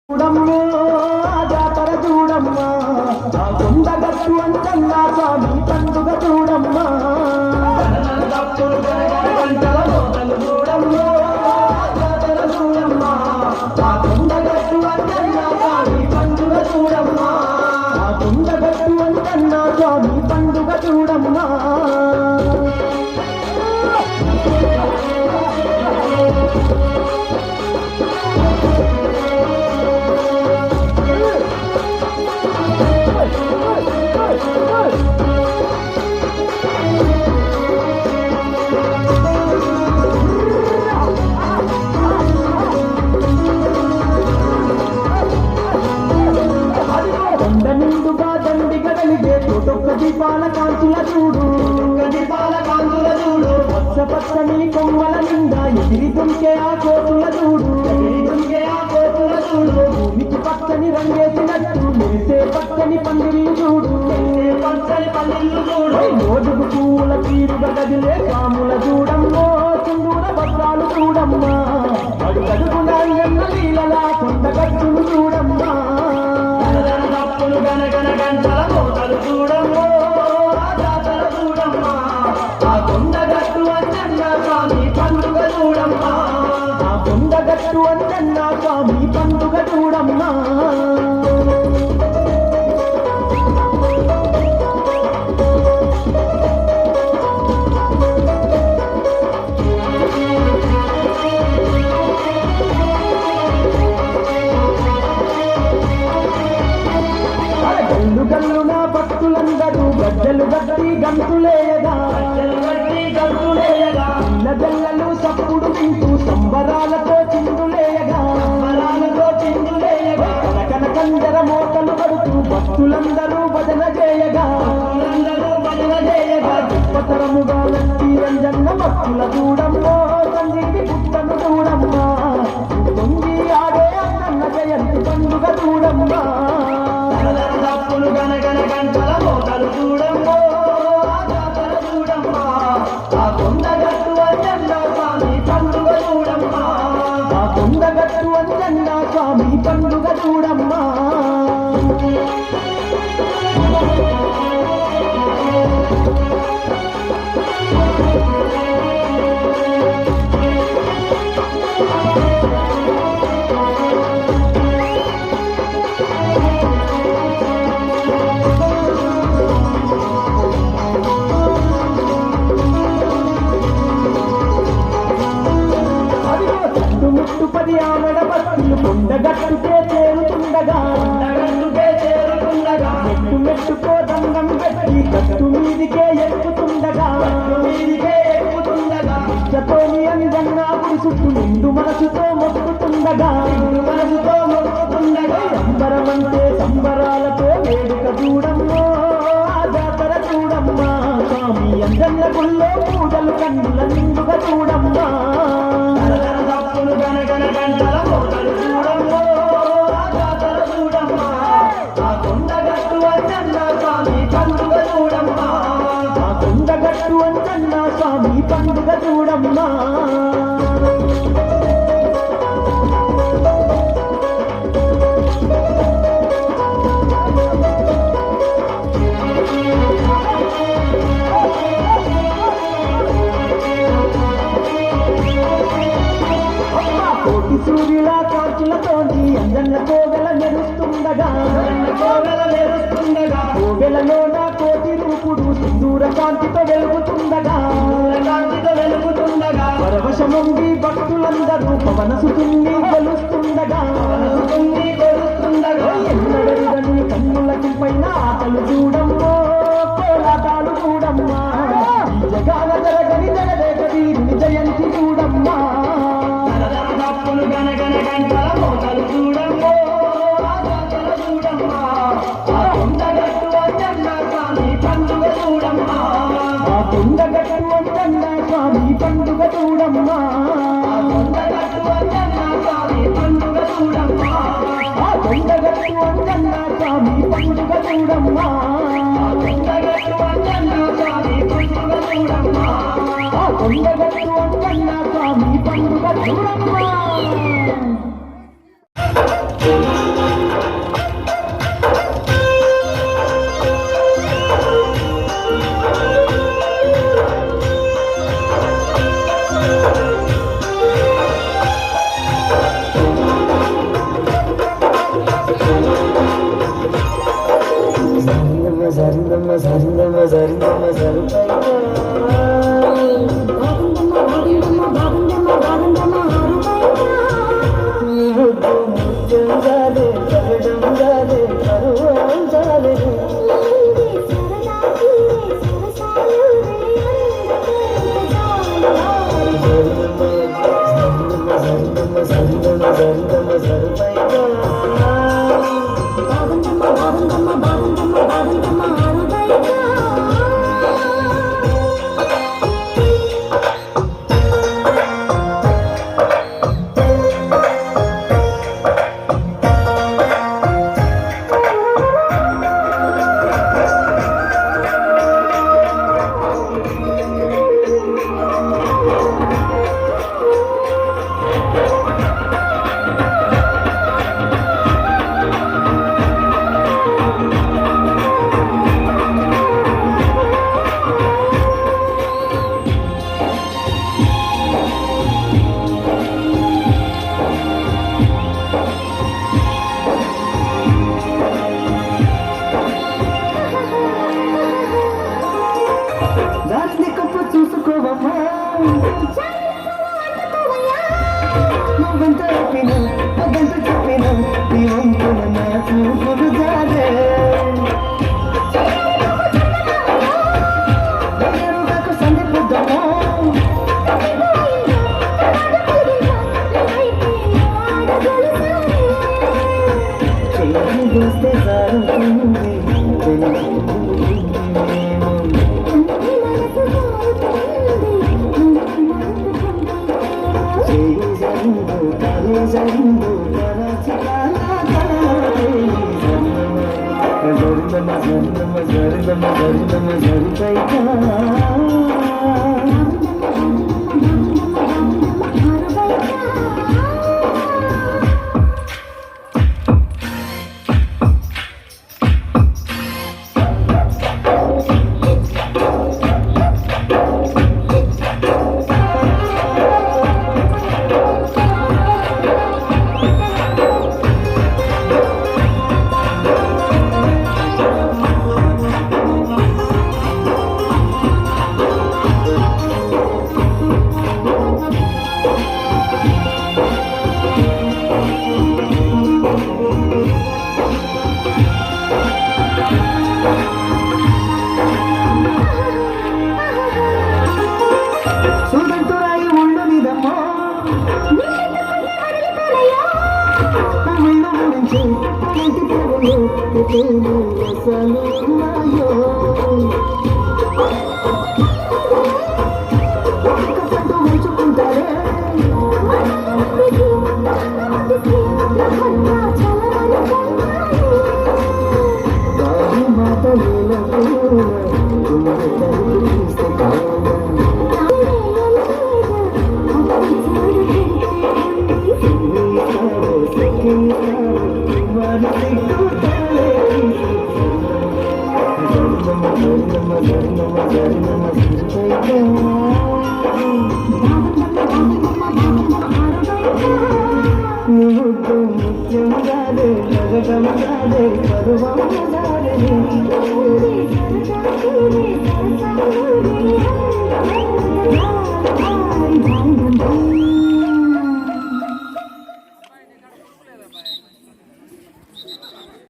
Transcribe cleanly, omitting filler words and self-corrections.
చూడమ్మో జాతర చూడమ్మా కొండగట్టు అంటన్నా స్వామి పండుగ చూడమ్మా చూడమ్మో జాతర చూడమ్మా కొండగట్టు అంటన్నా స్వామి పండుగ చూడమ్మా కొండగట్టు అంటన్నా స్వామి పండుగ చూడమ్మా దీపాల కాంతుల చూడు పచ్చని కొమ్మల నిండా ఎగిరితుంటే ఆ కోతుల చూడు భూమికి పచ్చని రంగేసినట్టు మెరిసే పచ్చని పందిళ్ళు చూడు రోజుకు పూల తీరుగా కదిలే కాముల చూడమ్మో చుండూర భద్రాలు చూడమ్మా అడుగడుగున ఎన్న లీలలా కొండగట్టును చూడమ్మా గనగన గంటల మోతలు చూడమ్మో జాతర చూడమ్మా కొండగట్టు అంజన్న స్వామి పండుగ చూడమ్మా కొండగట్టు అంజన్న స్వామి పండుగ చూడమ్మా గల్లున భక్తులందరూ గజ్జలు గట్టి గంతులేయగా జల్లలు సప్పుడు వింటూ సంబరాలతో చిందులేయగా కనకన కంజర మోతలు పడుతూ భక్తులందరూ భజన చేయగా గొప్పతరముగా లక్ష్మీ రంజన్న భక్తుల చూడమ్మో సంగీతి పుట్టను చూడమ్మా తొంగి ఆడే అన్న జయంతి పండుగ చూడమ్మా గనగన గంటల మోతలు చూడమ్మో జాతర చూడమ్మా కొండగట్టు అంజన్న స్వామి పండుగ చూడమ్మా కొండగట్టు అంజన్న స్వామి పండుగ చూడమ్మా ముట్టుపది ఆమెడ భక్తులు కొండగట్టుకే చేరుతుండగా మెట్టు మెట్టుకో దండం పెట్టి గట్టు మీదికే ఎక్కుతుండగా ఇచ్చతోని అంజన్నా గుడి చుట్టూ నిండు మనసుతో మొక్కుతుండగా సంబరమంటే సంబరాలతో వేడుక చూడమ్మో జాతర చూడమ్మా స్వామి అంజన్న గుళ్ళో పూజలు కన్నుల నిండుగా చూడమ్మా గనగన గంటల మోతలు చూడమ్మో జాతర చూడమ్మా కొండగట్టు అంజన్న స్వామి పండుగ చూడమ్మా కొండగట్టు అంజన్న స్వామి పండుగ చూడమ్మా సూర్యుల కాంతులతోని అంజన్న కోవెల మెరుస్తుండగా కోవెలలోన కోటి రూపుడు సింధూర కాంతితో వెలుగుతుండగా పరవశముంగి భక్తులందరూ పవన సుతుల్ని కొలుస్తుండగా ఎన్నడని కన్నులకి పైన ఆటలు చూడమ్మో కోలాటాలు చూడమ్మా జగాల జరగని జగదేక వీరుని జయంతి చూడమ్మా గనగన గంటల మోతలు చూడమ్మో జాతర చూడమ్మా కొండగట్టు అంజన్న స్వామి పండుగ చూడమ్మా కొండగట్టు అంజన్న స్వామి పండుగ చూడమ్మా కొండగట్టు అంజన్న స్వామి పండుగ చూడమ్మా కొండగట్టు అంజన్న స్వామి పండుగ చూడమ్మా కొండగట్టు అంజన్న స్వామి పండుగ చూడమ్మా కొండగట్టు అంజన్న స్వామి పండుగ చూడమ్మా సరిగమ సరిగమ సరిపైగా నీ ముద్దు ముత్యం జాలే జగడం జాలే పరువం జాలే దాన్ని కప్పు చూసుకోవమ్మా నువ్వెంత చెప్పినా అదంత చెప్పినా నీ వంతున నా చూపులు జాలే నాకు సందిపుద్దామా చెయ్యి చూస్తే సారుతుంది ముత్యం జాలే జగడం జాలే పరువం జాలే